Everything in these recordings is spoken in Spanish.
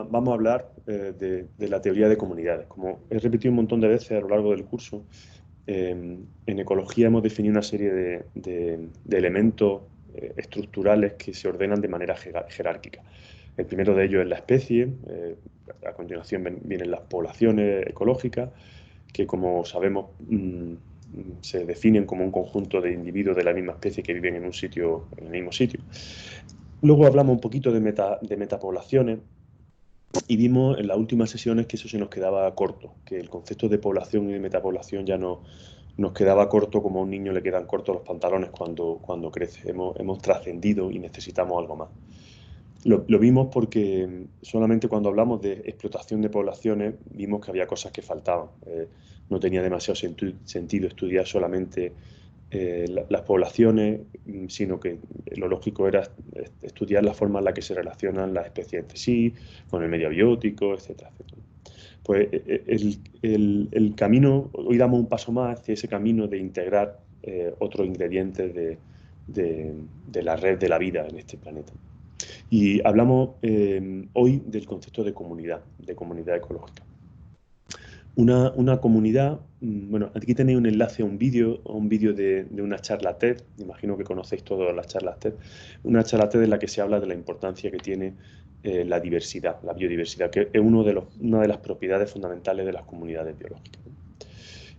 vamos a hablar de la teoría de comunidades. Como he repetido un montón de veces a lo largo del curso, en ecología hemos definido una serie de elementos estructurales que se ordenan de manera jerárquica. El primero de ellos es la especie, a continuación vienen las poblaciones ecológicas, que como sabemos se definen como un conjunto de individuos de la misma especie que viven en un sitio, en el mismo sitio. Luego hablamos un poquito de metapoblaciones y vimos en las últimas sesiones que eso se nos quedaba corto, que el concepto de población y de metapoblación ya no nos quedaba corto, como a un niño le quedan cortos los pantalones cuando crece. Hemos trascendido y necesitamos algo más. Lo vimos porque solamente cuando hablamos de explotación de poblaciones vimos que había cosas que faltaban. No tenía demasiado sentido estudiar solamente las poblaciones, sino que lo lógico era estudiar la forma en la que se relacionan las especies entre sí, con el medio abiótico, etcétera, etcétera. Pues el camino, hoy damos un paso más hacia ese camino de integrar otros ingredientes de la red de la vida en este planeta. Y hablamos hoy del concepto de comunidad ecológica. Una comunidad, bueno, aquí tenéis un enlace a un vídeo de una charla TED, imagino que conocéis todas las charlas TED, una charla TED en la que se habla de la importancia que tiene la diversidad, la biodiversidad, que es una de las propiedades fundamentales de las comunidades biológicas.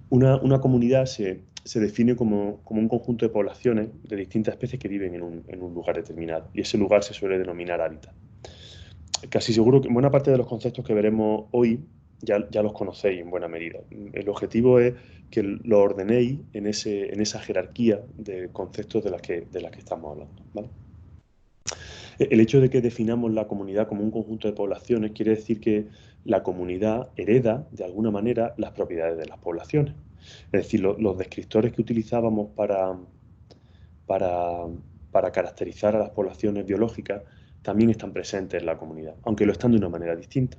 Una comunidad se define como un conjunto de poblaciones de distintas especies que viven en un lugar determinado, y ese lugar se suele denominar hábitat. Casi seguro que buena parte de los conceptos que veremos hoy ya los conocéis en buena medida. El objetivo es que lo ordenéis en esa jerarquía de conceptos de las que estamos hablando, ¿vale? El hecho de que definamos la comunidad como un conjunto de poblaciones quiere decir que la comunidad hereda, de alguna manera, las propiedades de las poblaciones. Es decir, los descriptores que utilizábamos para, para caracterizar a las poblaciones biológicas también están presentes en la comunidad, aunque lo están de una manera distinta.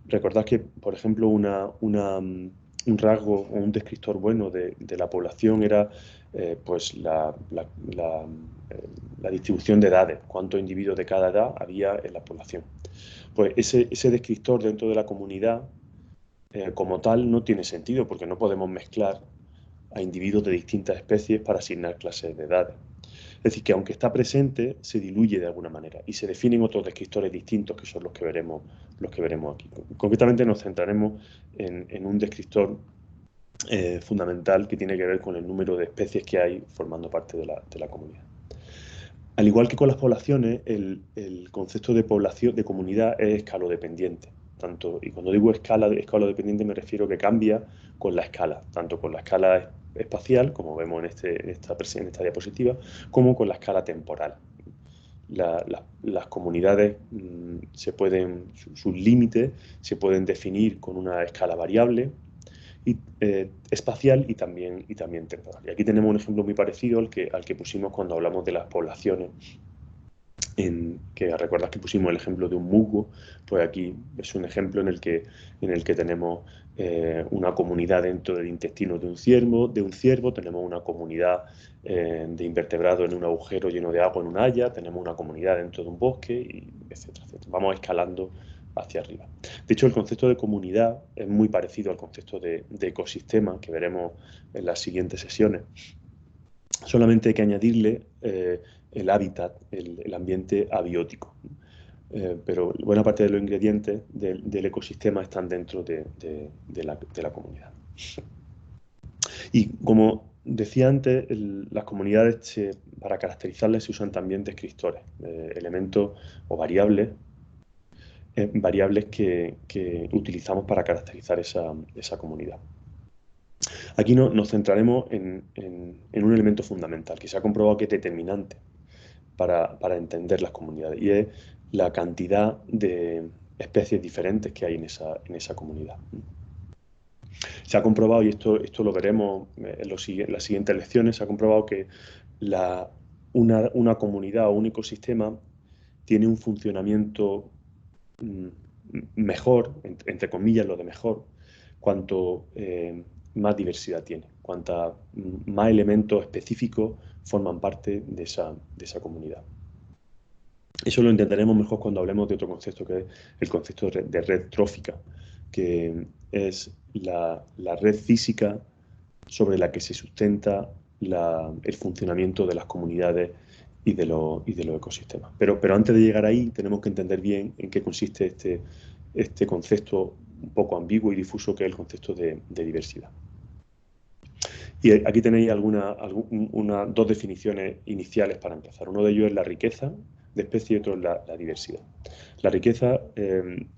Recordad que, por ejemplo, un rasgo o un descriptor bueno de la población era pues la distribución de edades, cuántos individuos de cada edad había en la población. Pues ese descriptor dentro de la comunidad como tal no tiene sentido porque no podemos mezclar a individuos de distintas especies para asignar clases de edades. Es decir, que aunque está presente, se diluye de alguna manera y se definen otros descriptores distintos que son los que veremos aquí. Concretamente nos centraremos en un descriptor fundamental que tiene que ver con el número de especies que hay formando parte de la comunidad. Al igual que con las poblaciones, el concepto de población, de comunidad es escalodependiente. Y cuando digo escalodependiente me refiero que cambia con la escala, tanto con la escala espacial, como vemos en esta diapositiva, como con la escala temporal. Las comunidades, sus límites se pueden definir con una escala variable, espacial y también temporal. Y aquí tenemos un ejemplo muy parecido al que pusimos cuando hablamos de las poblaciones. Que recuerdas que pusimos el ejemplo de un musgo, pues aquí es un ejemplo en el que tenemos una comunidad dentro del intestino de un ciervo, tenemos una comunidad de invertebrados en un agujero lleno de agua en una haya, tenemos una comunidad dentro de un bosque, etcétera, etcétera. Vamos escalando hacia arriba. De hecho, el concepto de comunidad es muy parecido al concepto de ecosistema que veremos en las siguientes sesiones. Solamente hay que añadirle el hábitat, el ambiente abiótico. Pero buena parte de los ingredientes del ecosistema están dentro de la comunidad. Y como decía antes, las comunidades para caracterizarlas se usan también descriptores, elementos o variables que utilizamos para caracterizar esa comunidad. Aquí nos centraremos en un elemento fundamental que se ha comprobado que es determinante para entender las comunidades, y es la cantidad de especies diferentes que hay en esa comunidad. Se ha comprobado, y esto lo veremos en las siguientes lecciones, se ha comprobado que una comunidad o un ecosistema tiene un funcionamiento mejor, entre comillas lo de mejor, cuanto más diversidad tiene, cuanta más elementos específicos forman parte de esa comunidad. Eso lo entenderemos mejor cuando hablemos de otro concepto, que es el concepto de red trófica, que es la red física sobre la que se sustenta el funcionamiento de las comunidades y de los ecosistemas. Pero antes de llegar ahí, tenemos que entender bien en qué consiste este concepto un poco ambiguo y difuso, que es el concepto de diversidad. Y aquí tenéis dos definiciones iniciales para empezar. Uno de ellos es la riqueza de especies y otro es la diversidad. La riqueza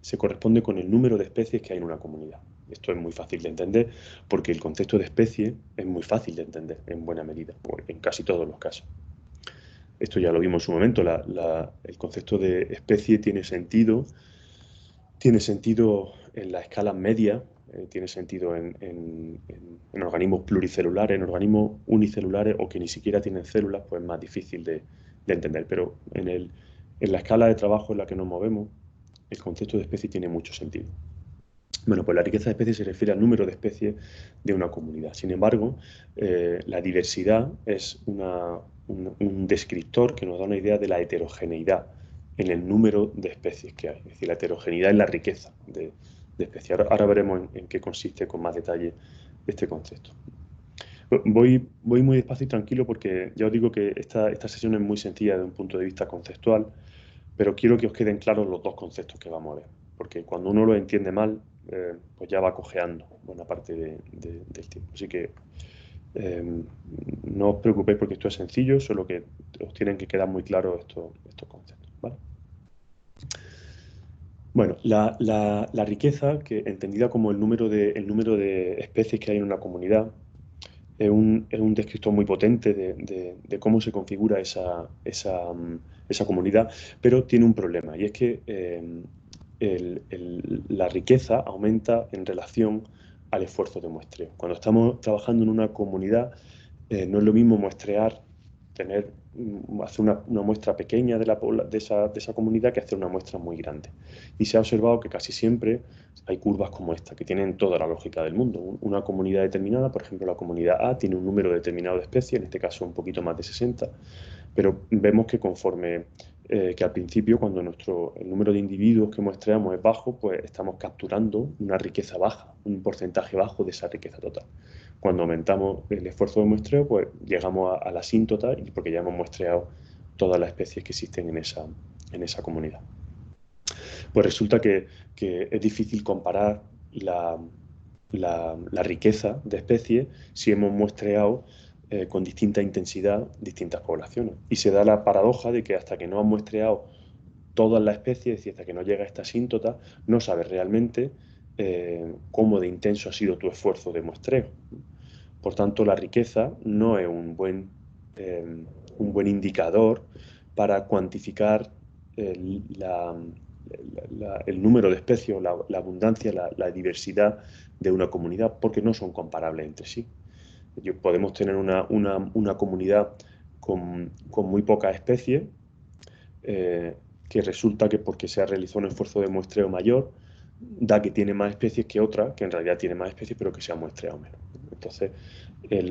se corresponde con el número de especies que hay en una comunidad. Esto es muy fácil de entender porque el concepto de especie es muy fácil de entender en buena medida, en casi todos los casos. Esto ya lo vimos en su momento. El concepto de especie tiene sentido en la escala media, tiene sentido en organismos pluricelulares, en organismos unicelulares o que ni siquiera tienen células, pues es más difícil de entender. Pero en la escala de trabajo en la que nos movemos, el concepto de especie tiene mucho sentido. Bueno, pues la riqueza de especies se refiere al número de especies de una comunidad. Sin embargo, la diversidad es un descriptor que nos da una idea de la heterogeneidad en el número de especies que hay. Es decir, la heterogeneidad es la riqueza de especies. Ahora veremos en qué consiste con más detalle este concepto. Voy muy despacio y tranquilo porque ya os digo que esta sesión es muy sencilla desde un punto de vista conceptual, pero quiero que os queden claros los dos conceptos que vamos a ver, porque cuando uno lo entiende mal, pues ya va cojeando buena parte del tiempo. Así que no os preocupéis porque esto es sencillo, solo que os tienen que quedar muy claros estos conceptos, ¿vale? Bueno, la riqueza, que entendida como el número de especies que hay en una comunidad, es un descriptor muy potente de cómo se configura esa comunidad, pero tiene un problema, y es que la riqueza aumenta en relación al esfuerzo de muestreo. Cuando estamos trabajando en una comunidad, no es lo mismo muestrear, hacer una muestra pequeña de esa comunidad que hacer una muestra muy grande. Y se ha observado que casi siempre hay curvas como esta, que tienen toda la lógica del mundo. Una comunidad determinada, por ejemplo, la comunidad A, tiene un número determinado de especies, en este caso un poquito más de 60, pero vemos que que al principio, cuando el número de individuos que muestreamos es bajo, pues estamos capturando una riqueza baja, un porcentaje bajo de esa riqueza total. Cuando aumentamos el esfuerzo de muestreo, pues llegamos a la asíntota, porque ya hemos muestreado todas las especies que existen en esa comunidad. Pues resulta que es difícil comparar la riqueza de especies si hemos muestreado con distinta intensidad distintas poblaciones. Y se da la paradoja de que hasta que no has muestreado todas las especies, es decir, hasta que no llega a esta asíntota, no sabes realmente cómo de intenso ha sido tu esfuerzo de muestreo. Por tanto, la riqueza no es un buen indicador para cuantificar el número de especies, la abundancia, la diversidad de una comunidad, porque no son comparables entre sí. Podemos tener una comunidad con muy pocas especies, que resulta que porque se ha realizado un esfuerzo de muestreo mayor, da que tiene más especies que otra, que en realidad tiene más especies, pero que se ha muestreado menos. Entonces,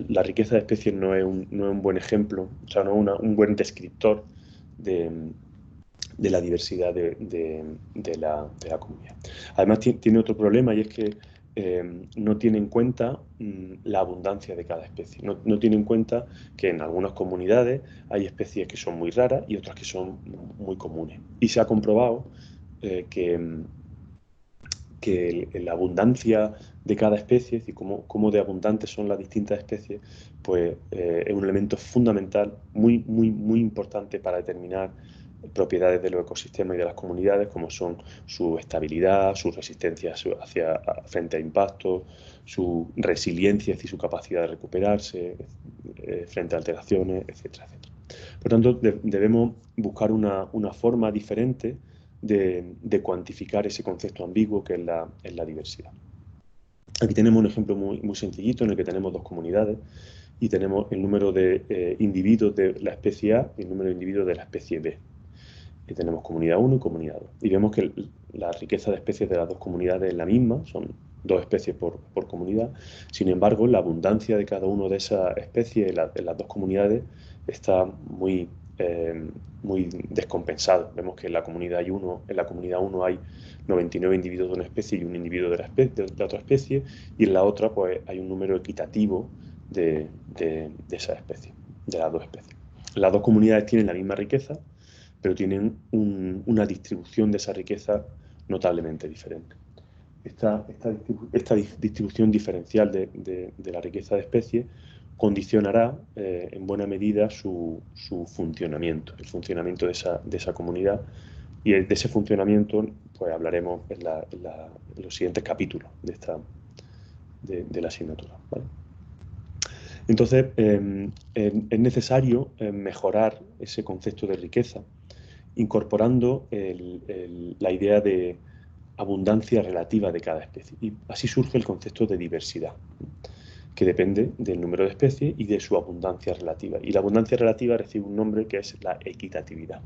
la riqueza de especies no es un buen ejemplo, o sea, no es un buen descriptor de la diversidad de la comunidad. Además, tiene otro problema, y es que no tiene en cuenta la abundancia de cada especie. No tiene en cuenta que en algunas comunidades hay especies que son muy raras y otras que son muy comunes. Y se ha comprobado que la abundancia de cada especie, es decir, cómo de abundantes son las distintas especies, pues es un elemento fundamental, muy importante para determinar propiedades de los ecosistemas y de las comunidades, como son su estabilidad, su resistencia frente a impactos, su resiliencia, es decir, su capacidad de recuperarse frente a alteraciones, etcétera, etcétera. Por tanto, debemos buscar una forma diferente de cuantificar ese concepto ambiguo que es la diversidad. Aquí tenemos un ejemplo muy sencillito en el que tenemos dos comunidades y tenemos el número de individuos de la especie A y el número de individuos de la especie B. Y tenemos comunidad 1 y comunidad 2. Y vemos que la riqueza de especies de las dos comunidades es la misma, son dos especies por comunidad. Sin embargo, la abundancia de cada una de esas especies en las dos comunidades está muy muy descompensados. Vemos que en la comunidad 1 hay 99 individuos de una especie y un individuo de la otra especie, y en la otra pues hay un número equitativo de esa especie, de las dos especies. Las dos comunidades tienen la misma riqueza, pero tienen una distribución de esa riqueza notablemente diferente. Esta distribución diferencial de la riqueza de especies condicionará en buena medida su funcionamiento, el funcionamiento de esa comunidad, y de ese funcionamiento pues hablaremos en los siguientes capítulos de la asignatura, ¿vale? Entonces, es necesario mejorar ese concepto de riqueza incorporando la idea de abundancia relativa de cada especie. Y así surge el concepto de diversidad, que depende del número de especies y de su abundancia relativa. Y la abundancia relativa recibe un nombre que es la equitatividad.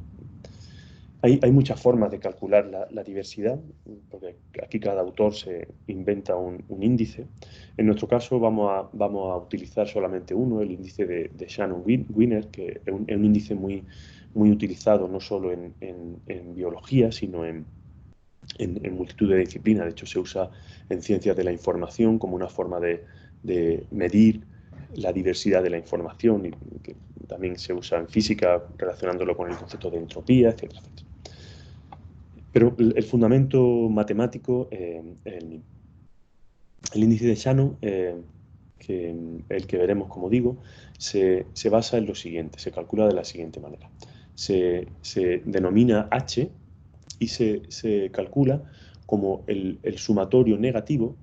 Hay muchas formas de calcular la diversidad, porque aquí cada autor se inventa un índice. En nuestro caso vamos a utilizar solamente uno, el índice de Shannon-Wiener, que es un índice muy utilizado no solo en biología, sino en multitud de disciplinas. De hecho, se usa en ciencias de la información como una forma de medir la diversidad de la información, y que también se usa en física relacionándolo con el concepto de entropía, etcétera, etcétera. Pero el fundamento matemático es el mismo. El índice de Shannon, el que veremos, como digo, se basa en lo siguiente, se calcula de la siguiente manera. Se denomina H y se calcula como el sumatorio negativo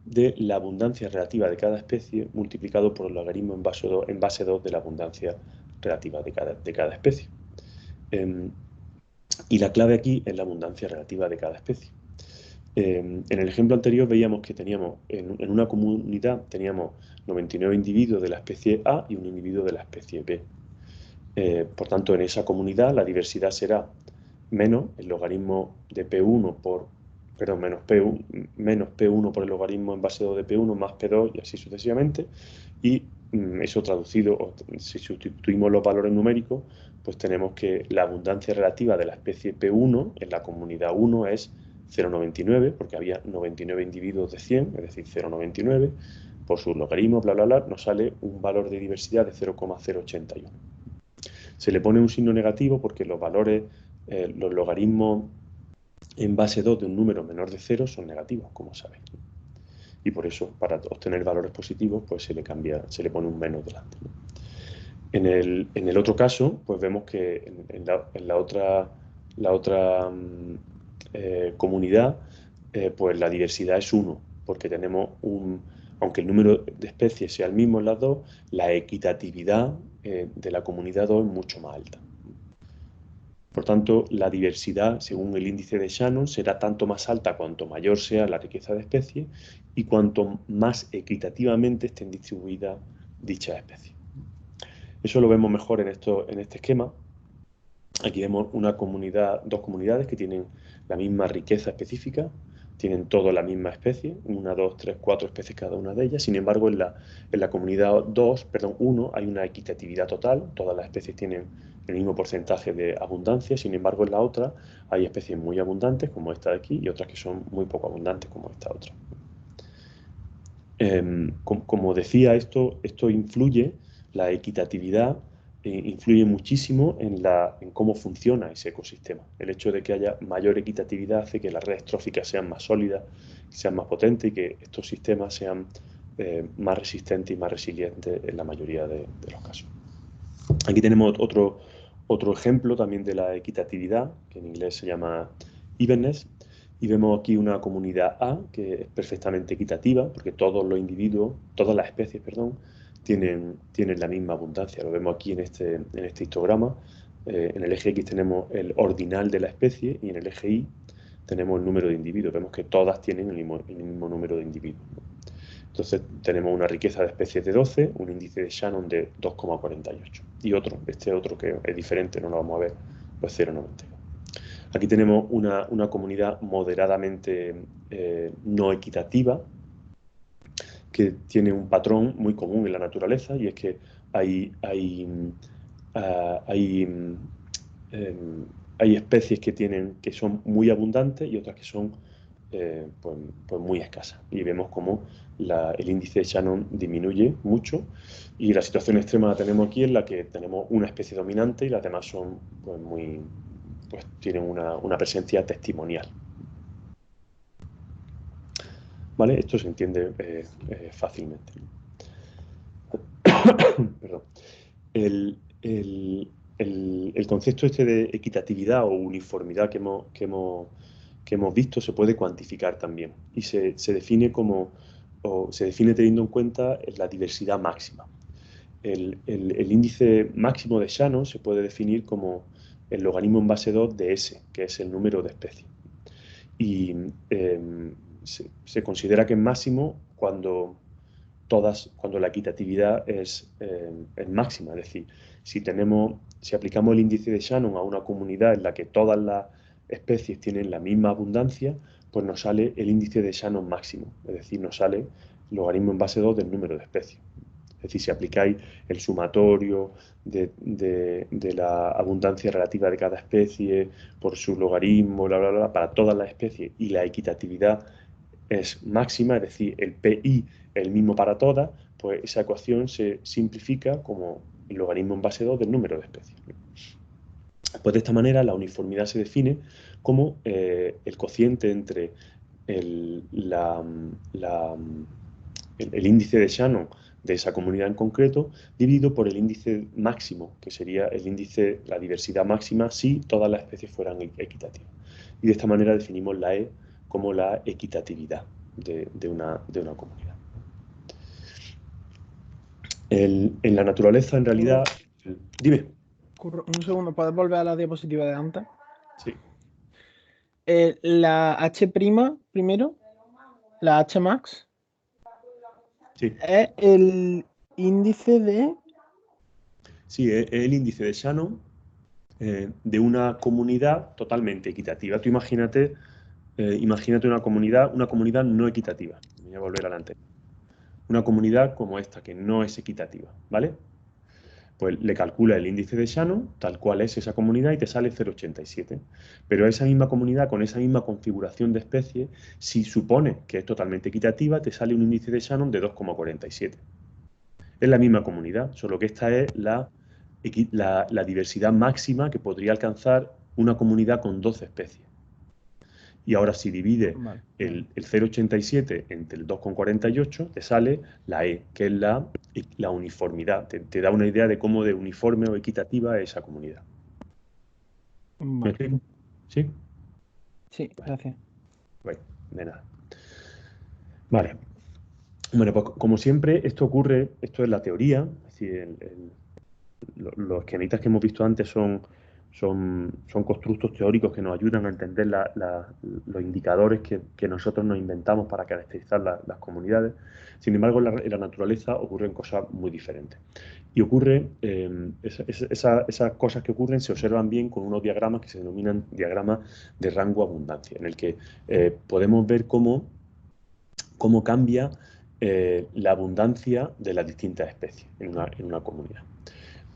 de la abundancia relativa de cada especie multiplicado por el logaritmo en base 2 de la abundancia relativa de cada especie. Y la clave aquí es la abundancia relativa de cada especie. En el ejemplo anterior veíamos que teníamos en una comunidad teníamos 99 individuos de la especie A y un individuo de la especie B. Por tanto, en esa comunidad la diversidad será menos el logaritmo de P1 menos P1 por el logaritmo en base 2 de P1 más P2 y así sucesivamente. Y eso traducido, si sustituimos los valores numéricos, pues tenemos que la abundancia relativa de la especie P1 en la comunidad 1 es 0,99, porque había 99 individuos de 100, es decir, 0,99. Por sus logaritmos, bla, bla, bla, nos sale un valor de diversidad de 0,081. Se le pone un signo negativo porque los valores, los logaritmos en base 2 de un número menor de 0 son negativos, como sabéis. Y por eso, para obtener valores positivos, pues se le pone un menos delante. En el otro caso, pues vemos que en la otra comunidad, pues la diversidad es 1, porque tenemos aunque el número de especies sea el mismo en las dos, la equitatividad de la comunidad 2 es mucho más alta. Por tanto, la diversidad, según el índice de Shannon, será tanto más alta cuanto mayor sea la riqueza de especies y cuanto más equitativamente estén distribuidas dichas especies. Eso lo vemos mejor en este esquema. Aquí vemos dos comunidades que tienen la misma riqueza específica, tienen todas la misma especie, 1, 2, 3, 4 especies cada una de ellas. Sin embargo, en la comunidad 1 hay una equitatividad total, todas las especies tienen el mismo porcentaje de abundancia. Sin embargo, en la otra hay especies muy abundantes, como esta de aquí, y otras que son muy poco abundantes, como esta otra. Como decía, esto influye, la equitatividad influye muchísimo en cómo funciona ese ecosistema. El hecho de que haya mayor equitatividad hace que las redes tróficas sean más sólidas, sean más potentes y que estos sistemas sean más resistentes y más resilientes en la mayoría de los casos. Aquí tenemos otro ejemplo también de la equitatividad, que en inglés se llama evenness, y vemos aquí una comunidad A que es perfectamente equitativa, porque todos los individuos, todas las especies, perdón, tienen la misma abundancia. Lo vemos aquí en este histograma. En el eje X tenemos el ordinal de la especie y en el eje Y tenemos el número de individuos. Vemos que todas tienen el mismo número de individuos. Entonces tenemos una riqueza de especies de 12, un índice de Shannon de 2,48 y este otro que es diferente, no lo vamos a ver, pues 0,92. Aquí tenemos una comunidad moderadamente no equitativa que tiene un patrón muy común en la naturaleza, y es que hay hay especies que son muy abundantes y otras que son pues muy escasas. Y vemos cómo el índice de Shannon disminuye mucho, y la situación extrema la tenemos aquí, en la que tenemos una especie dominante y las demás son pues tienen una presencia testimonial. ¿Vale? Esto se entiende fácilmente. Perdón. El concepto este de equitatividad o uniformidad que hemos visto se puede cuantificar también, y se define teniendo en cuenta la diversidad máxima. El índice máximo de Shannon se puede definir como el logaritmo en base 2 de S, que es el número de especies. Y se considera que es máximo cuando la equitatividad es máxima. Es decir, si aplicamos el índice de Shannon a una comunidad en la que todas las especies tienen la misma abundancia, pues nos sale el índice de Shannon máximo. Es decir, nos sale el logaritmo en base 2 del número de especies. Es decir, si aplicáis el sumatorio de la abundancia relativa de cada especie por su logaritmo, bla, bla, bla, para todas las especies, y la equitatividad es máxima, es decir, el PI es el mismo para todas, pues esa ecuación se simplifica como el logaritmo en base 2 del número de especies. Pues de esta manera la uniformidad se define como el cociente entre el índice de Shannon de esa comunidad en concreto, dividido por el índice máximo, que sería la diversidad máxima si todas las especies fueran equitativas. Y de esta manera definimos la E como la equitatividad de una comunidad. En la naturaleza, en realidad... Dime. Un segundo, ¿puedes volver a la diapositiva de antes? Sí. La H' primero, la H max, Sí. es el índice de... Sí, es el índice de Shannon de una comunidad totalmente equitativa. Tú imagínate una comunidad no equitativa. Voy a volver adelante. Una comunidad como esta, que no es equitativa, ¿vale? Pues le calcula el índice de Shannon, tal cual es esa comunidad, y te sale 0,87. Pero esa misma comunidad, con esa misma configuración de especies, si supone que es totalmente equitativa, te sale un índice de Shannon de 2,47. Es la misma comunidad, solo que esta es la diversidad máxima que podría alcanzar una comunidad con 12 especies. Y ahora si divide el 0,87 entre el 2,48, te sale la E, que es la uniformidad. Te da una idea de cómo de uniforme o equitativa es esa comunidad. ¿Me explico? ¿Sí? Sí, gracias. Bueno, de nada. Vale. Bueno, pues como siempre, esto es la teoría, es decir, los esquemitas que hemos visto antes son constructos teóricos que nos ayudan a entender los indicadores que nosotros nos inventamos para caracterizar las comunidades. Sin embargo, en la naturaleza ocurren cosas muy diferentes. Y esas cosas que ocurren se observan bien con unos diagramas que se denominan diagramas de rango-abundancia, en el que podemos ver cómo cambia la abundancia de las distintas especies en una comunidad.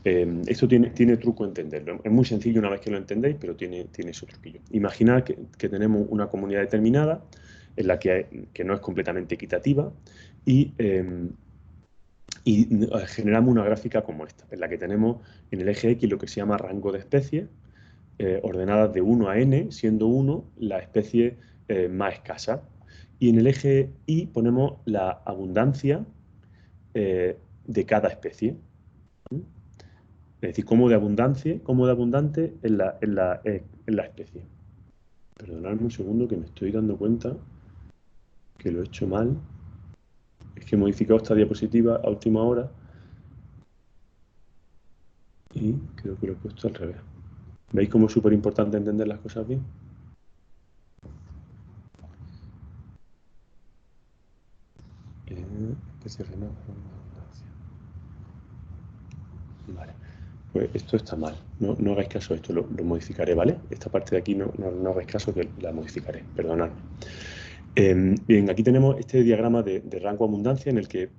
Esto tiene truco entenderlo. Es muy sencillo una vez que lo entendéis, pero tiene su truquillo. Imaginad que tenemos una comunidad determinada en la que no es completamente equitativa y generamos una gráfica como esta, en la que tenemos en el eje X lo que se llama rango de especies, ordenadas de 1 a n, siendo 1 la especie más escasa. Y en el eje Y ponemos la abundancia de cada especie. Es decir, cómo de abundante es la especie. Perdonadme un segundo que me estoy dando cuenta que lo he hecho mal. Es que he modificado esta diapositiva a última hora y creo que lo he puesto al revés. ¿Veis cómo es súper importante entender las cosas bien? Vale. Pues esto está mal. No hagáis caso de esto, lo modificaré, ¿vale? Esta parte de aquí no hagáis caso, que la modificaré, perdonadme. Bien, aquí tenemos este diagrama de rango abundancia en el que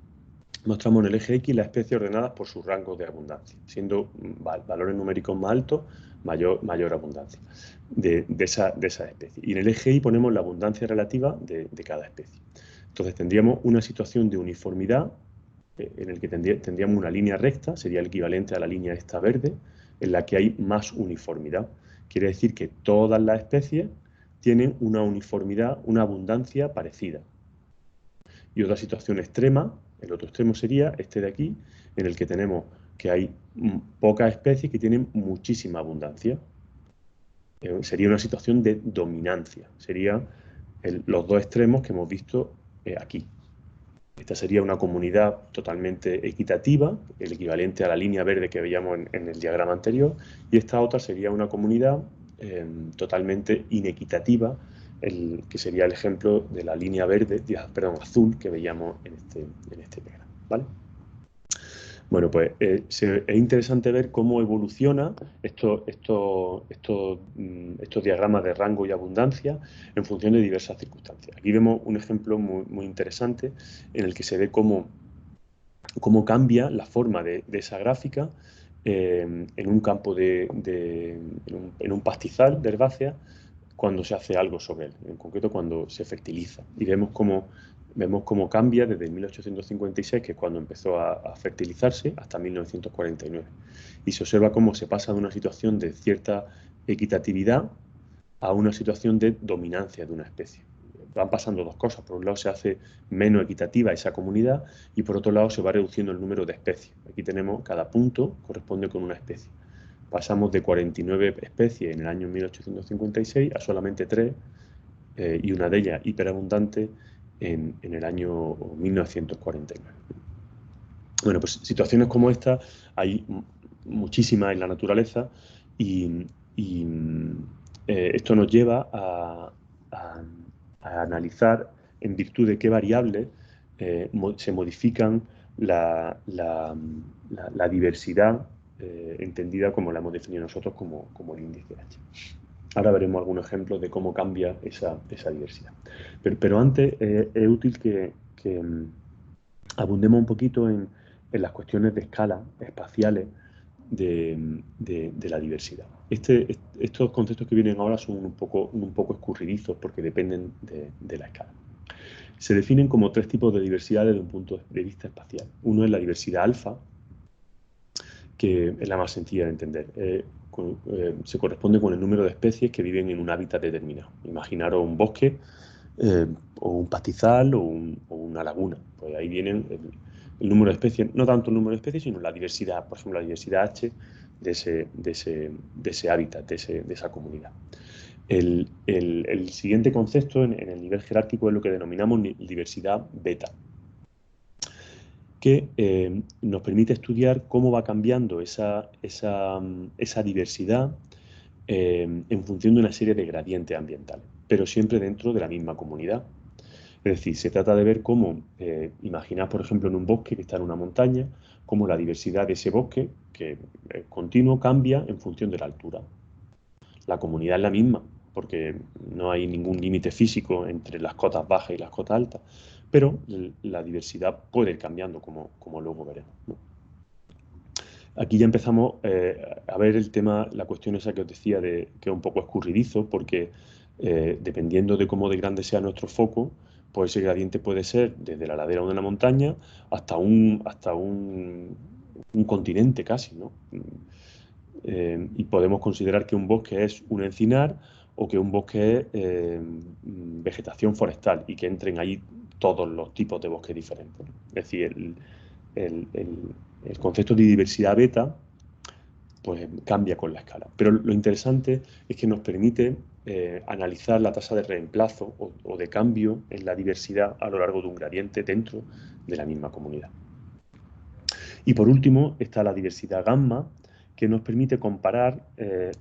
mostramos en el eje X las especies ordenadas por sus rangos de abundancia, siendo valores numéricos más altos, mayor abundancia de esa especie. Y en el eje Y ponemos la abundancia relativa de cada especie. Entonces tendríamos una situación de uniformidad en el que tendríamos una línea recta, sería el equivalente a la línea esta verde, en la que hay más uniformidad. Quiere decir que todas las especies tienen una uniformidad, una abundancia parecida. Y otra situación extrema, el otro extremo sería este de aquí, en el que tenemos que hay pocas especies que tienen muchísima abundancia. Sería una situación de dominancia. Serían los dos extremos que hemos visto aquí. Esta sería una comunidad totalmente equitativa, el equivalente a la línea verde que veíamos en el diagrama anterior, y esta otra sería una comunidad totalmente inequitativa, que sería el ejemplo de la línea verde, azul que veíamos en este diagrama, ¿vale? Bueno, pues es interesante ver cómo evoluciona estos diagramas de rango y abundancia en función de diversas circunstancias. Aquí vemos un ejemplo muy interesante en el que se ve cómo cambia la forma de esa gráfica en un campo en un pastizal de herbácea cuando se hace algo sobre él, en concreto cuando se fertiliza. Y vemos cómo cambia desde 1856, que es cuando empezó a fertilizarse, hasta 1949. Y se observa cómo se pasa de una situación de cierta equitatividad a una situación de dominancia de una especie. Van pasando dos cosas. Por un lado se hace menos equitativa esa comunidad y por otro lado se va reduciendo el número de especies. Aquí tenemos cada punto corresponde con una especie. Pasamos de 49 especies en el año 1856 a solamente 3 y una de ellas hiperabundante en el año 1949. Bueno, pues situaciones como esta hay muchísimas en la naturaleza y esto nos lleva a analizar en virtud de qué variables se modifican la diversidad entendida como la hemos definido nosotros como el índice H. Ahora veremos algunos ejemplos de cómo cambia esa diversidad. Pero antes es útil que abundemos un poquito en las cuestiones de escala espaciales de la diversidad. Estos conceptos que vienen ahora son un poco escurridizos porque dependen de la escala. Se definen como tres tipos de diversidad desde un punto de vista espacial. Uno es la diversidad alfa, que es la más sencilla de entender. Se corresponde con el número de especies que viven en un hábitat determinado. Imaginaros un bosque o un pastizal o una laguna. Pues ahí vienen el número de especies, no tanto el número de especies, sino la diversidad, por ejemplo, la diversidad H de ese hábitat, de esa comunidad. El siguiente concepto en el nivel jerárquico es lo que denominamos diversidad beta, que nos permite estudiar cómo va cambiando esa diversidad en función de una serie de gradientes ambientales, pero siempre dentro de la misma comunidad. Es decir, se trata de ver cómo, imaginad por ejemplo en un bosque que está en una montaña, cómo la diversidad de ese bosque, que es continuo, cambia en función de la altura. La comunidad es la misma, porque no hay ningún límite físico entre las cotas bajas y las cotas altas, pero la diversidad puede ir cambiando, como luego veremos, ¿no? Aquí ya empezamos a ver el tema, la cuestión esa que os decía, que es un poco escurridizo, porque dependiendo de cómo de grande sea nuestro foco, pues ese gradiente puede ser desde la ladera de una montaña hasta un continente casi, ¿no? Y podemos considerar que un bosque es un encinar o que un bosque es vegetación forestal y que entren ahí todos los tipos de bosques diferentes, ¿no? Es decir, el concepto de diversidad beta pues cambia con la escala. Pero lo interesante es que nos permite analizar la tasa de reemplazo o de cambio en la diversidad a lo largo de un gradiente dentro de la misma comunidad. Y por último está la diversidad gamma, que nos permite comparar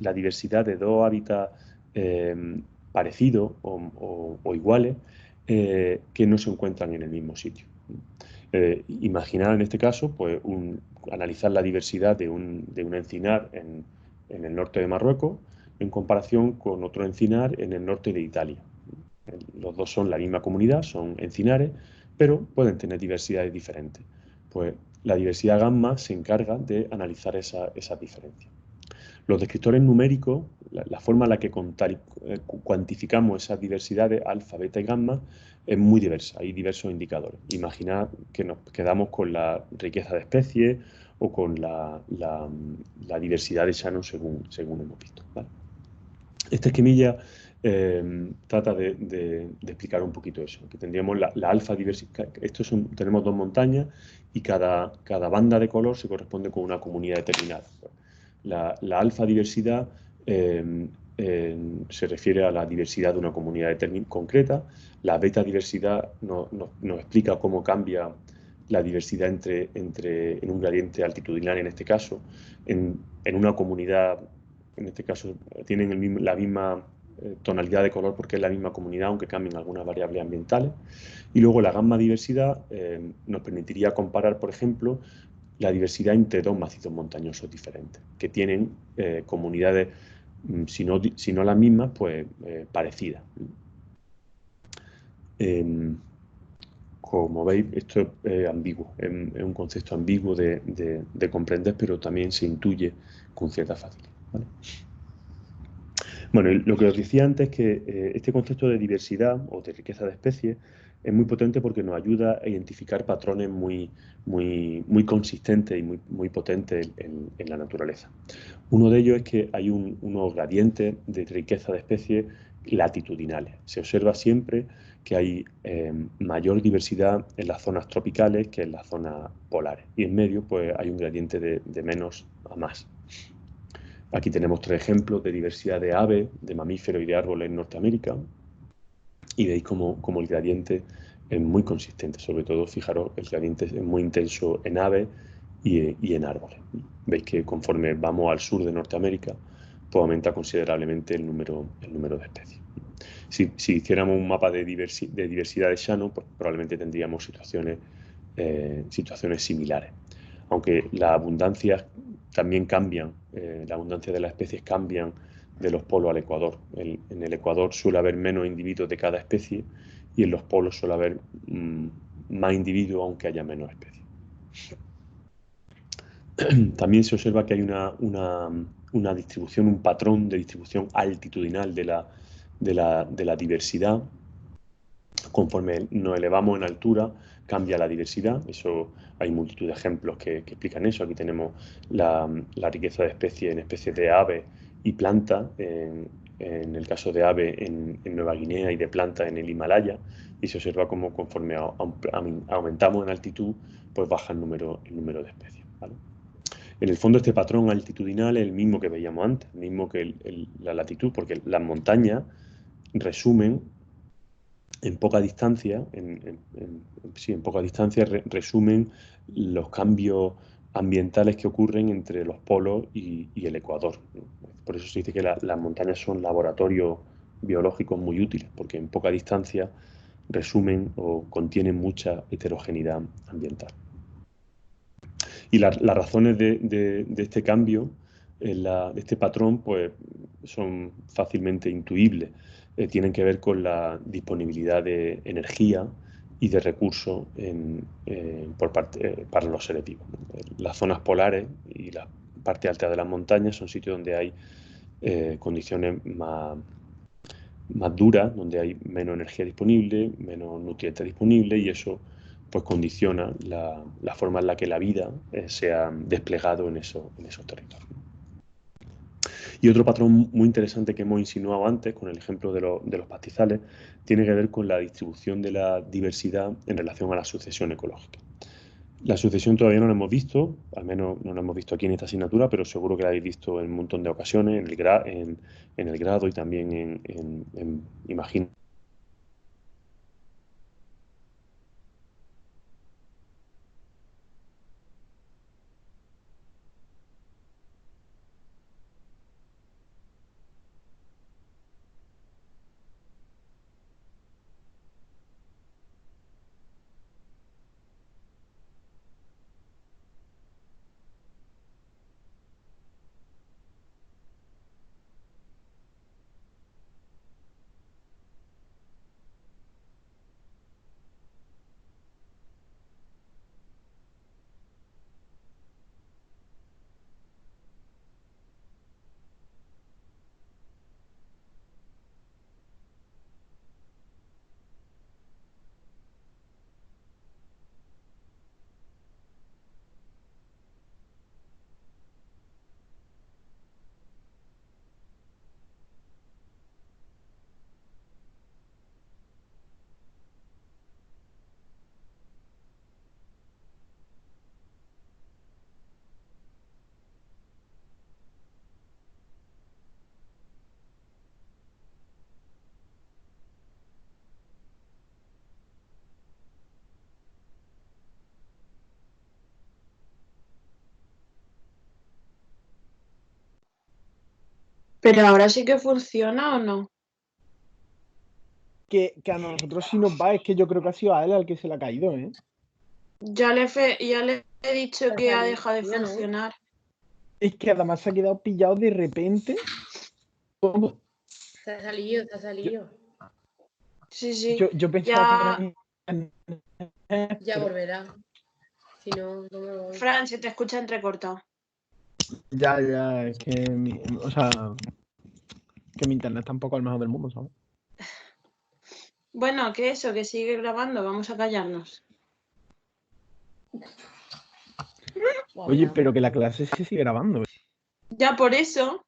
la diversidad de dos hábitats parecidos o iguales que no se encuentran en el mismo sitio. Imaginar en este caso, pues analizar la diversidad de un encinar en el norte de Marruecos en comparación con otro encinar en el norte de Italia. Los dos son la misma comunidad, son encinares, pero pueden tener diversidades diferentes. Pues la diversidad gamma se encarga de analizar esas diferencias. Los descriptores numéricos, la forma en la que cuantificamos esas diversidades alfa, beta y gamma es muy diversa. Hay diversos indicadores. Imaginad que nos quedamos con la riqueza de especies o con la diversidad de Shannon según hemos visto, ¿vale? Esta esquemilla trata de explicar un poquito eso, que tendríamos la alfa diversidad. Tenemos dos montañas y cada banda de color se corresponde con una comunidad determinada. La alfa diversidad se refiere a la diversidad de una comunidad concreta. La beta diversidad nos explica cómo cambia la diversidad en un gradiente altitudinal, en este caso, en una comunidad. En este caso tienen la misma tonalidad de color porque es la misma comunidad, aunque cambien algunas variables ambientales. Y luego la gamma diversidad nos permitiría comparar, por ejemplo, la diversidad entre dos macizos montañosos diferentes, que tienen comunidades, si no las mismas, pues parecidas. Como veis, esto es ambiguo, es un concepto ambiguo de comprender, pero también se intuye con cierta facilidad, ¿vale? Bueno, lo que os decía antes es que este concepto de diversidad o de riqueza de especies es muy potente porque nos ayuda a identificar patrones muy consistentes y muy potentes en la naturaleza. Uno de ellos es que hay unos gradientes de riqueza de especies latitudinales. Se observa siempre que hay mayor diversidad en las zonas tropicales que en las zonas polares. Y en medio, pues hay un gradiente de menos a más. Aquí tenemos tres ejemplos de diversidad de aves, de mamíferos y de árboles en Norteamérica. Y veis como el gradiente es muy consistente. Sobre todo, fijaros, el gradiente es muy intenso en aves y en árboles. Veis que conforme vamos al sur de Norteamérica, pues aumenta considerablemente el número de especies. Si hiciéramos un mapa de diversidad de Shannon, pues probablemente tendríamos situaciones similares. Aunque las abundancias también cambian, la abundancia de las especies cambian de los polos al Ecuador. En el Ecuador suele haber menos individuos de cada especie y en los polos suele haber más individuos aunque haya menos especies. También se observa que hay una distribución, un patrón de distribución altitudinal de la diversidad. Conforme nos elevamos en altura, cambia la diversidad. Eso hay multitud de ejemplos que explican eso. Aquí tenemos la riqueza de especies en especies de aves y plantas, en el caso de aves en Nueva Guinea y de plantas en el Himalaya, y se observa como conforme aumentamos en altitud, pues baja el número de especies, ¿vale? En el fondo, este patrón altitudinal es el mismo que veíamos antes, el mismo que la latitud, porque las montañas resumen en poca distancia, en poca distancia resumen los cambios ambientales que ocurren entre los polos y el Ecuador. Por eso se dice que las montañas son laboratorios biológicos muy útiles, porque en poca distancia resumen o contienen mucha heterogeneidad ambiental. Y las razones de este cambio, de este patrón, pues son fácilmente intuibles. Tienen que ver con la disponibilidad de energía y de recursos para los seres vivos. Las zonas polares y la parte alta de las montañas son sitios donde hay condiciones más duras, donde hay menos energía disponible, menos nutrientes disponibles, y eso pues condiciona la forma en la que la vida se ha desplegado en esos territorios. Y otro patrón muy interesante que hemos insinuado antes, con el ejemplo de los pastizales, tiene que ver con la distribución de la diversidad en relación a la sucesión ecológica. La sucesión todavía no la hemos visto, al menos no la hemos visto aquí en esta asignatura, pero seguro que la habéis visto en un montón de ocasiones, en el grado y también imagino. Pero ahora sí que funciona o no. Que a nosotros sí nos va, es que yo creo que ha sido a él al que se le ha caído, ¿eh? Ya le he dicho que ha dejado de ¿no? funcionar. Es que además se ha quedado pillado de repente. Todo. Se ha salido, se ha salido. Sí, sí. Yo pensaba que Ya, era Ya volverá. Si no, no me voy. Fran, se te escucha entrecortado. Ya, es que o sea, que mi internet tampoco es el mejor del mundo, ¿sabes? Bueno, que eso, que sigue grabando, vamos a callarnos. Oye, pero que la clase se sigue grabando. Ya por eso,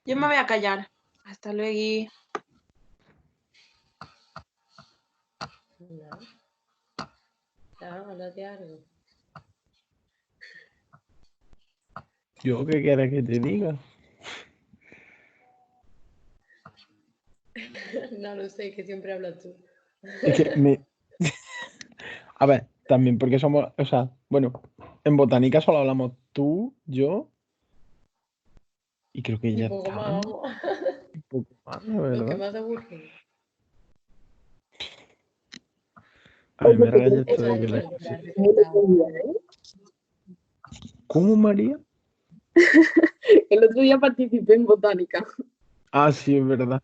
yo me voy a callar. Hasta luego. Ya, háblate algo. ¿Yo qué quieres que te diga? No lo sé, que siempre hablas tú. Es que A ver, también porque somos, o sea, bueno, en botánica solo hablamos tú, yo y creo que Y ya poco está. más, vamos. Un poco más, la Los que verdad. más aburren. A mí me raya esto de que la... ¿Cómo, María? El otro día participé en botánica. Ah, sí, es verdad.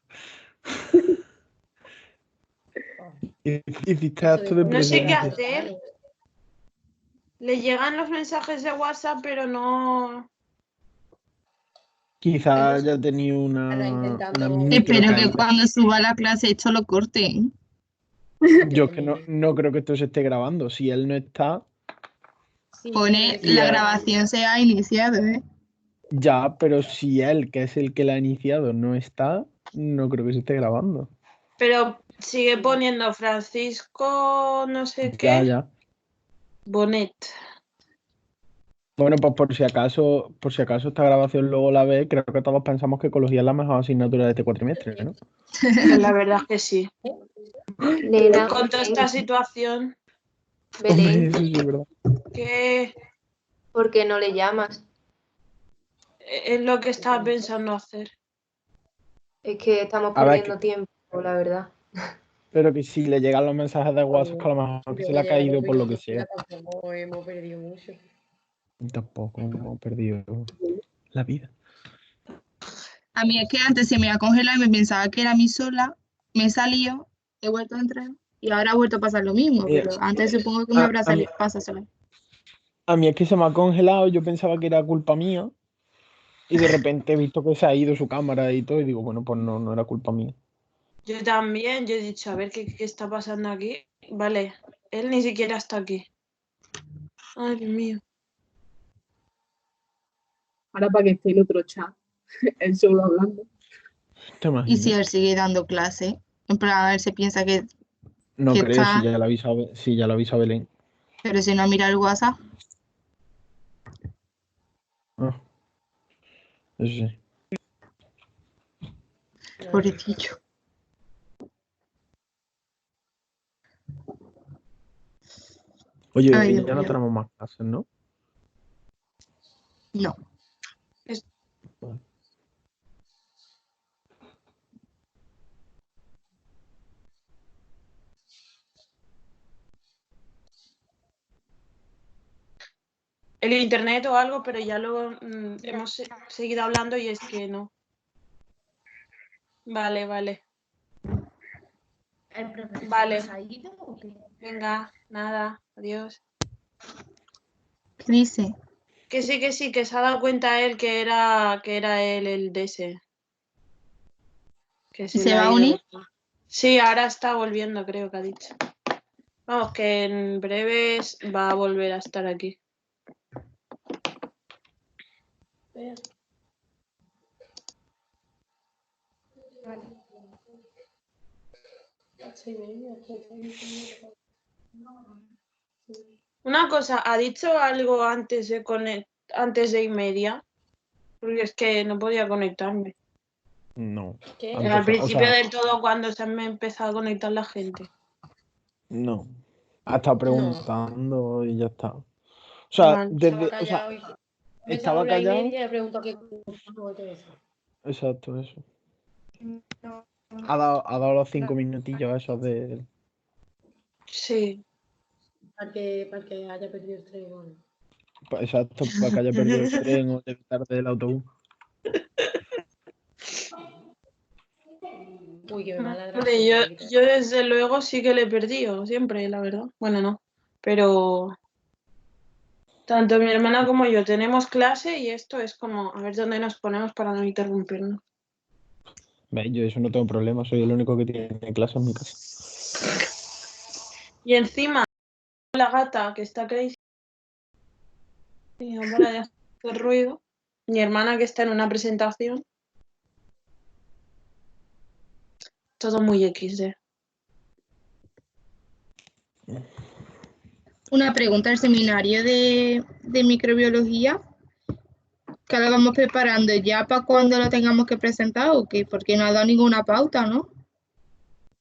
Hiciste acto de No sé qué presencia. hacer. Le llegan los mensajes de WhatsApp, pero no. Quizás haya tenido Ahora una intentando- micro Espero que caída. cuando suba la clase esto lo corten. Yo es que no creo que esto se esté grabando. Si él no está, Sí, Pone sí, la ya. grabación se ha iniciado, ¿eh? ya, pero si él, que es el que la ha iniciado, no está, no creo que se esté grabando. Pero sigue poniendo Francisco, no sé Ya, qué, ya. Bonet. Bueno, pues por si acaso esta grabación luego la ve, creo que todos pensamos que ecología es la mejor asignatura de este cuatrimestre, ¿no? Pues la verdad es que sí. Nena, Con toda esta situación, Hombre, Belén, eso sí es verdad. que ¿por qué no le llamas? es lo que estaba pensando hacer. Es que estamos A ver, perdiendo tiempo, la verdad. pero que si le llegan los mensajes de WhatsApp, que a lo mejor que se le ha caído por lo que sea. Tampoco hemos perdido mucho. Tampoco hemos perdido la vida. A mí es que antes se me ha congelado y me pensaba que era mí sola, me he salido, he vuelto a entrar y ahora ha vuelto a pasar lo mismo, Mira, pero antes supongo que me habrá a mí, pasado sola. a mí es que se me ha congelado, yo pensaba que era culpa mía y de repente he visto que se ha ido su cámara y todo y digo, bueno, pues no era culpa mía. Yo también, yo he dicho, a ver qué está pasando aquí. Vale, él ni siquiera está aquí. Ay, Dios mío. Ahora para que esté el otro chat, él solo hablando. ¿Te Y si imaginas? él sigue dando clase, en plan, él se piensa No que creo, está, si ya lo ha avisado Belén. pero si no mira el WhatsApp, Ah, eso sí. pobrecillo. Oye, Ay, hoy Dios ya no mío. tenemos más clases, ¿no? No. Vale. El internet o algo, pero ya luego hemos seguido hablando y es que no. Vale. ¿El profesor Vale. se ha ido o qué? Venga, nada, adiós. ¿Qué dice? Que sí, que se ha dado cuenta él que era él el de ese. Que ¿Y se se le va ha a ido. unir? Sí, ahora está volviendo, creo que ha dicho. Vamos, que en breves va a volver a estar aquí. Una cosa, ¿ha dicho algo antes de y media? Porque es que no podía conectarme. No. ¿Qué? Ha Al empezado, o principio sea, del todo, cuando se me empezó a conectar la gente. no. Ha estado No. preguntando y ya está. O sea, Vale. Estaba desde, o sea, callado y... estaba Empezaba 1:30 callado. y le pregunto qué... todo eso. Exacto, eso. Ha dado los 5 minutillos esos de... Sí. Para que haya perdido el tren. Bueno. Exacto, para que haya perdido el tren o llegue tarde el autobús. Uy, que me mala Hombre, yo desde luego sí que le he perdido, siempre, la verdad. Bueno, no. Pero tanto mi hermana como yo tenemos clase y esto es como a ver dónde nos ponemos para no interrumpirnos. Ve, yo eso no tengo problema, soy el único que tiene clase en mi casa. Y encima, la gata que está crazy, para de hacer ruido. Mi hermana que está en una presentación. Todo muy XD. Una pregunta, el seminario de microbiología, que lo vamos preparando ya para cuando lo tengamos que presentar o qué, porque no ha dado ninguna pauta, ¿no?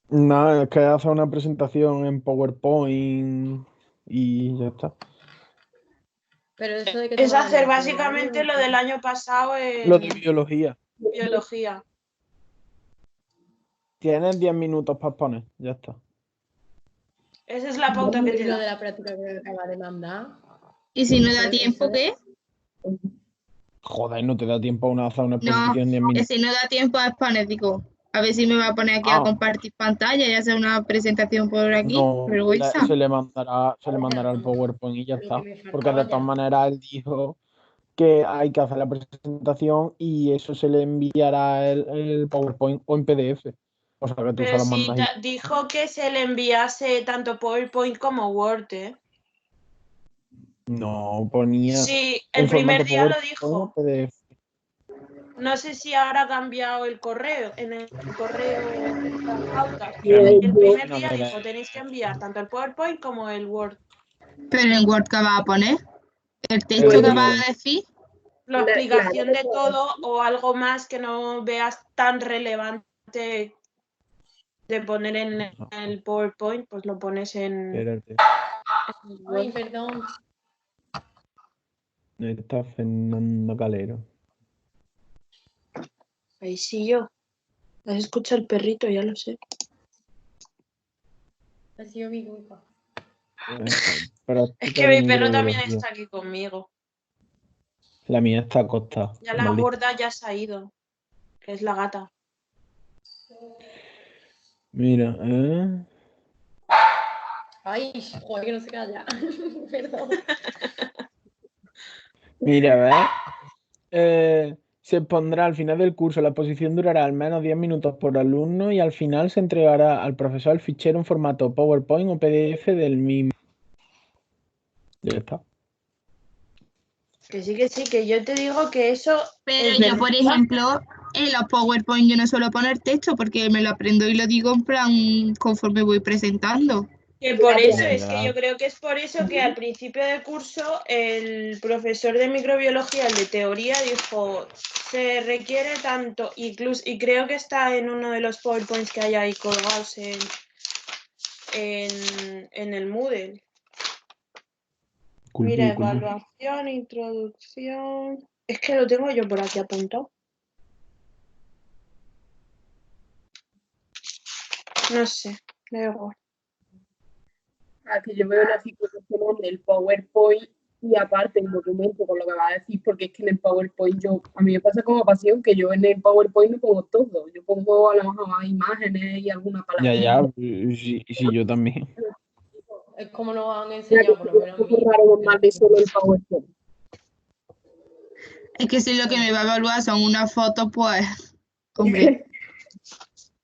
Nada, es que hace una presentación en PowerPoint y ya está. Pero eso de que Es se va a hacer leer, básicamente lo del año pasado Lo de en biología. biología. Tienes 10 minutos para poner, ya está. Esa es la pauta que Y te lo da. de la práctica que acaba de mandar. Y si no da Pero tiempo, eso ¿qué? Joder, no te da tiempo a hacer una No, exposición en 10 que minutos. si no da tiempo a exponer, digo, a ver si me va a poner aquí a Ah, compartir pantalla y hacer una presentación por aquí. no, Vergüenza. se le mandará el PowerPoint y ya Lo está. que me Porque de faltaba todas ya. maneras él dijo que hay que hacer la presentación y eso se le enviará el PowerPoint o en PDF. O sea que tú se Pero lo sí, mandas y... dijo que se le enviase tanto PowerPoint como Word, ¿eh? No, ponía Sí, el en primer formato día lo PowerPoint o dijo. PDF. No sé si ahora ha cambiado el correo, en el correo las pautas. Pero El no es primer una día mierda. dijo, tenéis que enviar tanto el PowerPoint como el Word. Pero en Word, ¿qué va a poner? El texto El que Bueno, va guión. a decir. La claro, explicación de todo o algo más que no veas tan relevante de poner en el PowerPoint, pues lo pones en Espérate. el Ay, Word. perdón. No está Fernando Calero. Ahí sí yo. Has escuchado el perrito, ya lo sé. Ha sido mi culpa. Práctica Es que de mi perro también microbiología. está aquí conmigo. La mía está acostada. Ya la maldita. gorda ya se ha ido, que es la gata. Mira, Ay, joder, que no se calla. Perdón. Mira, ¿ves? Se pondrá al final del curso, la exposición durará al menos 10 minutos por alumno y al final se entregará al profesor el fichero en formato PowerPoint o PDF del mismo. Ya está. Que sí, que yo te digo que eso Pero es yo, verdad. por ejemplo, en los PowerPoint yo no suelo poner texto porque me lo aprendo y lo digo en plan conforme voy presentando. Que por eso, Ya, es que ya. yo creo que es por eso que al principio del curso el profesor de microbiología, el de teoría, dijo, se requiere tanto, incluso, y creo que está en uno de los PowerPoints que hay ahí colgados en el Moodle. Mira, evaluación, introducción. Es que lo tengo yo por aquí apuntado. No sé, da igual. que yo veo la situación en el PowerPoint y aparte el documento con lo que va a decir, porque es que en el PowerPoint a mí me pasa como pasión que yo en el PowerPoint no pongo todo, yo pongo a lo mejor imágenes y alguna Ya, palabra. sí, yo también. Es como nos han Ya que enseñado, por lo es menos a un poco mí. raro normal solo el PowerPoint. Es que si lo que me va a evaluar son unas fotos, pues, hombre,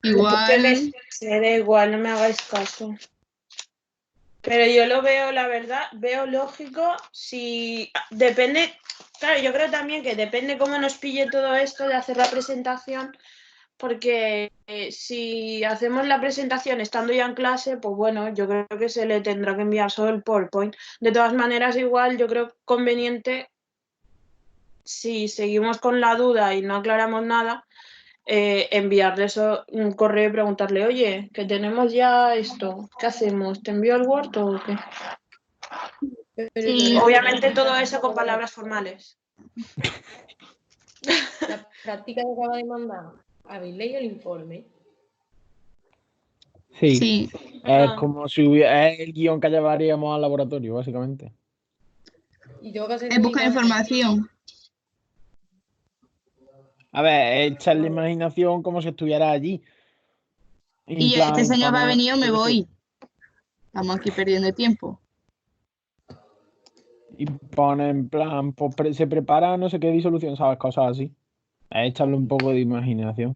Que me igual. da igual, no me hagáis caso. Pero yo lo veo, la verdad, veo lógico si depende, claro, yo creo también que depende cómo nos pille todo esto de hacer la presentación, porque si hacemos la presentación estando ya en clase, pues bueno, yo creo que se le tendrá que enviar solo el PowerPoint. De todas maneras, igual yo creo conveniente, si seguimos con la duda y no aclaramos nada, enviarle un correo y preguntarle, oye, que tenemos ya esto, ¿qué hacemos? ¿Te envío el Word o qué? Pero yo Sí, creo que Obviamente también todo pasa un eso con poco de... palabras formales. La práctica que acaba de mandar. ¿Habéis leído el informe? Sí. Sí. Es Ah. como si hubiera, es el guión que llevaríamos al laboratorio, básicamente. Y tengo que hacer Es buscar información. A ver, echar la imaginación como si estuviera allí. En Y yo, este plan, señor va a poner- venir o me yo qué sé, voy. Estamos aquí perdiendo tiempo. Y pone en plan, pues, se prepara no sé qué disolución, ¿sabes? Cosas así. Es echarle un poco de imaginación.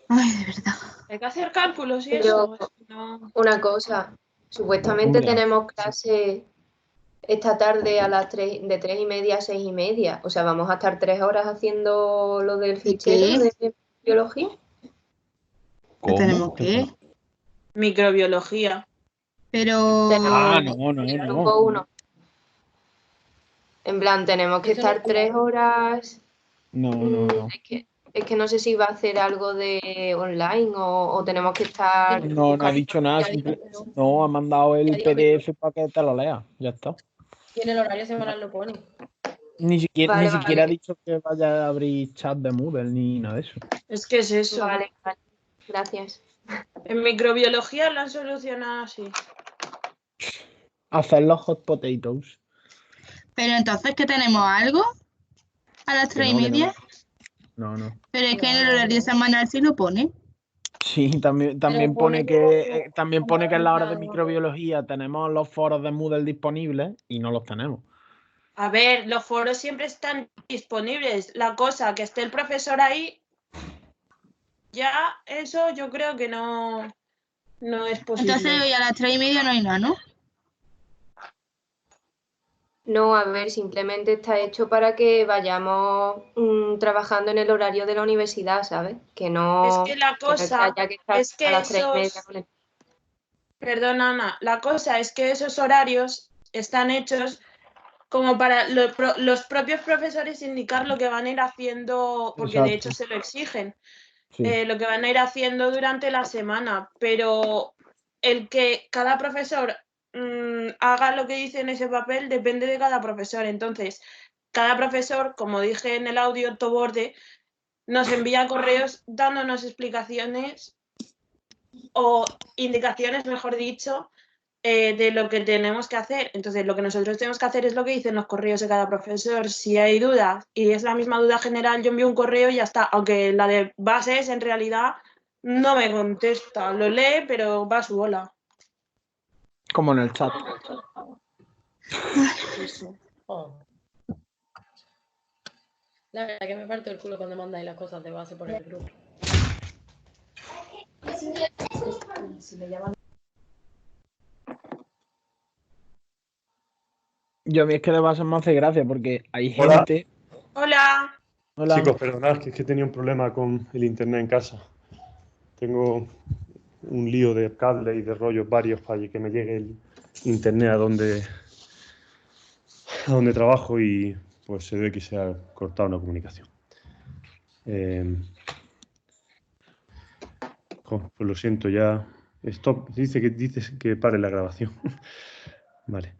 Ay, de verdad. Hay que hacer cálculos y Pero- eso. es que no- Una cosa, supuestamente Hombre. tenemos clase esta tarde a las 3, de 3:30 a 6:30. O sea, vamos a estar 3 horas haciendo lo del fichero de biología. ¿Qué tenemos ¿Qué que? Microbiología. Pero. Ah, Tenemos no, el no. grupo 1. En plan, tenemos que Eso no estar es 3 horas. No. Es que no sé si va a hacer algo de online o tenemos que estar. No ha dicho nada. Ya digo, No, ha mandado Ya el digo que- PDF para que te lo leas. Ya está. Y en el horario semanal lo pone. Ni siquiera Vale, ha vale. dicho que vaya a abrir chat de Moodle ni nada de eso. Es que es eso. Vale, gracias. En microbiología lo han solucionado así. Hacer los hot potatoes. Pero entonces, ¿qué tenemos? ¿Algo? ¿A las Que 3:30? No. Pero es que en el horario semanal sí lo pone. Sí, también Pero pone pone que también como pone que en la hora de plan- microbiología tenemos los foros de Moodle disponibles y no los tenemos. A ver, los foros siempre están disponibles. La cosa que esté el profesor ahí, ya eso yo creo que no es posible. Entonces hoy a las 3:30 no hay nada, ¿no? No, a ver, simplemente está hecho para que vayamos trabajando en el horario de la universidad, ¿sabes? Que no, Es que la que no cosa haya que estar es que a las 3:30 con el... Perdona, Ana, la cosa es que esos horarios están hechos como para los propios profesores indicar lo que van a ir haciendo, porque de hecho Exacto. se lo exigen, Sí. lo que van a ir haciendo durante la semana, pero el que cada profesor haga lo que dice en ese papel depende de cada profesor. Entonces, cada profesor, como dije en el audio, Toborde, nos envía correos dándonos explicaciones o indicaciones, mejor dicho, de lo que tenemos que hacer. Entonces, lo que nosotros tenemos que hacer es lo que dicen los correos de cada profesor. Si hay dudas y es la misma duda general, yo envío un correo y ya está. Aunque la de bases, en realidad, no me contesta. Lo lee, pero va a su bola. Como en el chat. Eso. Oh. La verdad que me parto el culo cuando mandáis las cosas de base por el grupo. Yo a mí es que de base me hace gracia porque hay Hola. gente. Hola. Hola. Chicos, perdonad, que es que tenía un problema con el internet en casa. Tengo un lío de cable y de rollos varios para que me llegue el internet a donde trabajo y pues se ve que se ha cortado una comunicación. Pues lo siento, ya. Stop. Dice que pare la grabación. Vale.